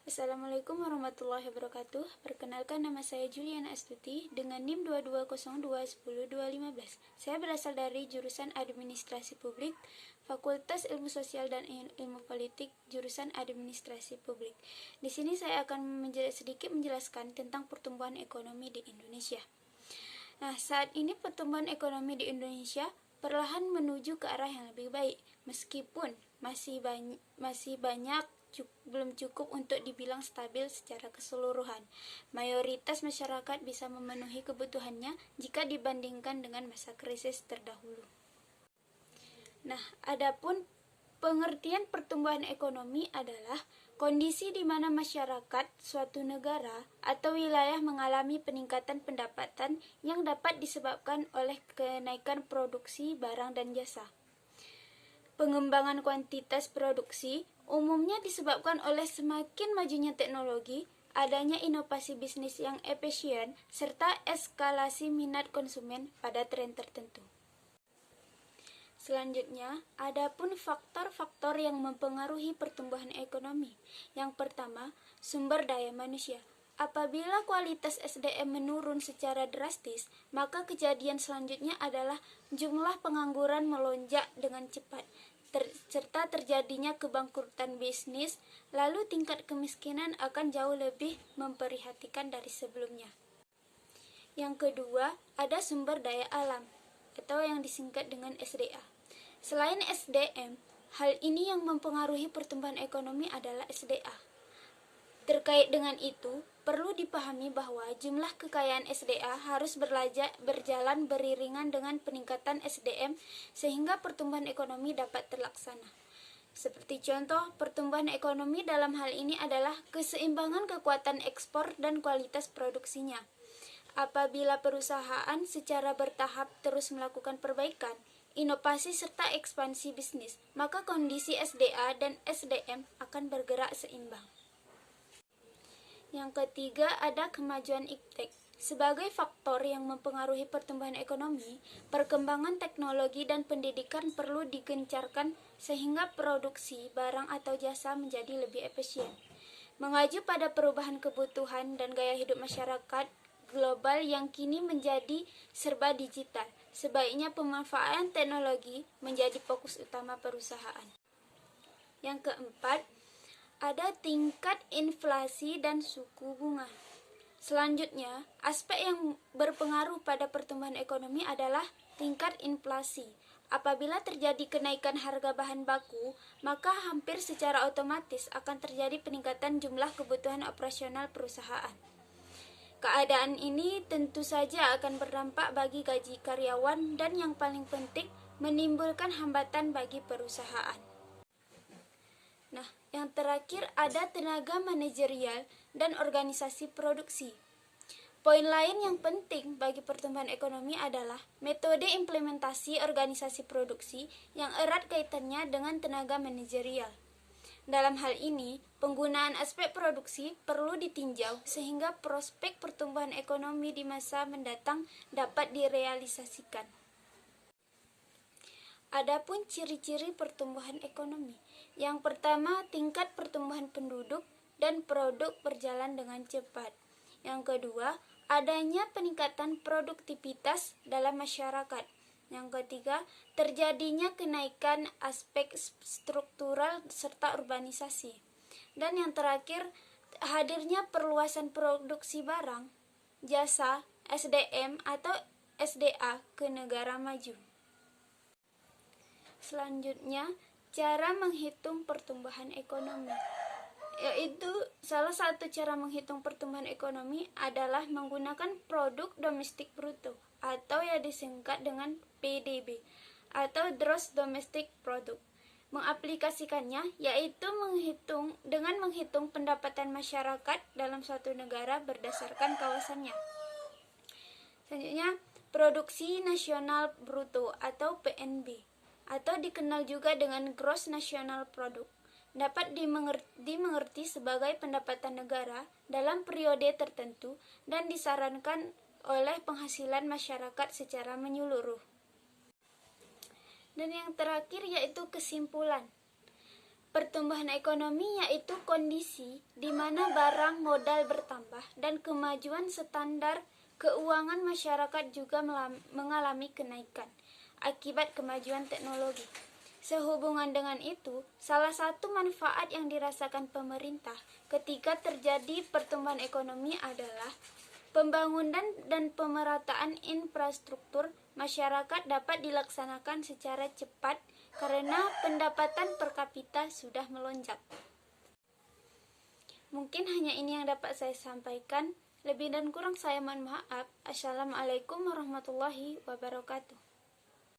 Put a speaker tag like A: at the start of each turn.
A: Assalamualaikum warahmatullahi wabarakatuh. Perkenalkan, nama saya Juliana Astuti dengan NIM 2202102215. Saya berasal dari jurusan Administrasi Publik, Fakultas Ilmu Sosial dan Ilmu Politik, jurusan Administrasi Publik. Di sini saya akan sedikit menjelaskan tentang pertumbuhan ekonomi di Indonesia. Nah, saat ini pertumbuhan ekonomi di Indonesia perlahan menuju ke arah yang lebih baik, meskipun belum cukup untuk dibilang stabil secara keseluruhan. Mayoritas masyarakat bisa memenuhi kebutuhannya jika dibandingkan dengan masa krisis terdahulu. Nah, adapun pengertian pertumbuhan ekonomi adalah kondisi di mana masyarakat suatu negara atau wilayah mengalami peningkatan pendapatan yang dapat disebabkan oleh kenaikan produksi barang dan jasa. Pengembangan kuantitas produksi umumnya disebabkan oleh semakin majunya teknologi, adanya inovasi bisnis yang efisien, serta eskalasi minat konsumen pada tren tertentu. Selanjutnya, adapun faktor-faktor yang mempengaruhi pertumbuhan ekonomi. Yang pertama, sumber daya manusia. Apabila kualitas SDM menurun secara drastis, maka kejadian selanjutnya adalah jumlah pengangguran melonjak dengan cepat, serta terjadinya kebangkrutan bisnis, lalu tingkat kemiskinan akan jauh lebih memprihatinkan dari sebelumnya. Yang kedua, ada sumber daya alam, atau yang disingkat dengan SDA. Selain SDM, hal ini yang mempengaruhi pertumbuhan ekonomi adalah SDA. Terkait dengan itu, perlu dipahami bahwa jumlah kekayaan SDA harus berjalan beriringan dengan peningkatan SDM sehingga pertumbuhan ekonomi dapat terlaksana. Seperti contoh, pertumbuhan ekonomi dalam hal ini adalah keseimbangan kekuatan ekspor dan kualitas produksinya. Apabila perusahaan secara bertahap terus melakukan perbaikan, inovasi serta ekspansi bisnis, maka kondisi SDA dan SDM akan bergerak seimbang. Yang ketiga, ada kemajuan iptek. Sebagai faktor yang mempengaruhi pertumbuhan ekonomi, perkembangan teknologi dan pendidikan perlu digencarkan sehingga produksi barang atau jasa menjadi lebih efisien. Mengacu pada perubahan kebutuhan dan gaya hidup masyarakat global yang kini menjadi serba digital, sebaiknya pemanfaatan teknologi menjadi fokus utama perusahaan. Yang keempat, ada tingkat inflasi dan suku bunga. Selanjutnya, aspek yang berpengaruh pada pertumbuhan ekonomi adalah tingkat inflasi. Apabila terjadi kenaikan harga bahan baku, maka hampir secara otomatis akan terjadi peningkatan jumlah kebutuhan operasional perusahaan. Keadaan ini tentu saja akan berdampak bagi gaji karyawan dan yang paling penting menimbulkan hambatan bagi perusahaan. Nah, yang terakhir ada tenaga manajerial dan organisasi produksi. Poin lain yang penting bagi pertumbuhan ekonomi adalah metode implementasi organisasi produksi yang erat kaitannya dengan tenaga manajerial. Dalam hal ini, penggunaan aspek produksi perlu ditinjau sehingga prospek pertumbuhan ekonomi di masa mendatang dapat direalisasikan. Adapun ciri-ciri pertumbuhan ekonomi. Yang pertama, tingkat pertumbuhan penduduk dan produk berjalan dengan cepat. Yang kedua, adanya peningkatan produktivitas dalam masyarakat. Yang ketiga, terjadinya kenaikan aspek struktural serta urbanisasi. Dan yang terakhir, hadirnya perluasan produksi barang, jasa, SDM atau SDA ke negara maju. Selanjutnya, cara menghitung pertumbuhan ekonomi. Yaitu salah satu cara menghitung pertumbuhan ekonomi adalah menggunakan produk domestik bruto atau yang disingkat dengan PDB atau Gross Domestic Product. Mengaplikasikannya yaitu menghitung pendapatan masyarakat dalam suatu negara berdasarkan kawasannya. Selanjutnya, produksi nasional bruto atau PNB atau dikenal juga dengan Gross National Product dapat dimengerti sebagai pendapatan negara dalam periode tertentu dan disarankan oleh penghasilan masyarakat secara menyeluruh. Dan yang terakhir yaitu kesimpulan. Pertumbuhan ekonomi yaitu kondisi di mana barang modal bertambah dan kemajuan standar keuangan masyarakat juga mengalami kenaikan akibat kemajuan teknologi. Sehubungan dengan itu, salah satu manfaat yang dirasakan pemerintah ketika terjadi pertumbuhan ekonomi adalah pembangunan dan pemerataan infrastruktur masyarakat dapat dilaksanakan secara cepat karena pendapatan per kapita sudah melonjak. Mungkin hanya ini yang dapat saya sampaikan. Lebih dan kurang saya mohon maaf. Assalamualaikum warahmatullahi wabarakatuh.